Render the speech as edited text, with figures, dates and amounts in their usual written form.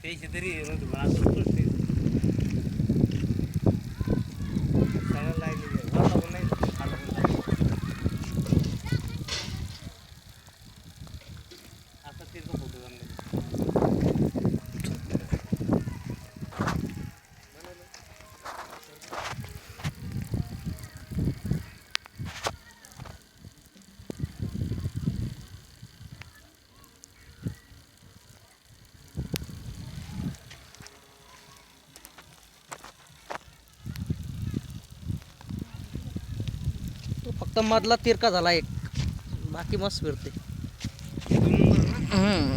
पैसे तरी नव्हते पण आता सुटते सगळं लागले वाटा पण नाही खाटा पण लागले आता तिरका फोटो काढले तो फक्त मधला तिरका झाला एक, बाकी मस्त फिरते. दोन नंबर ना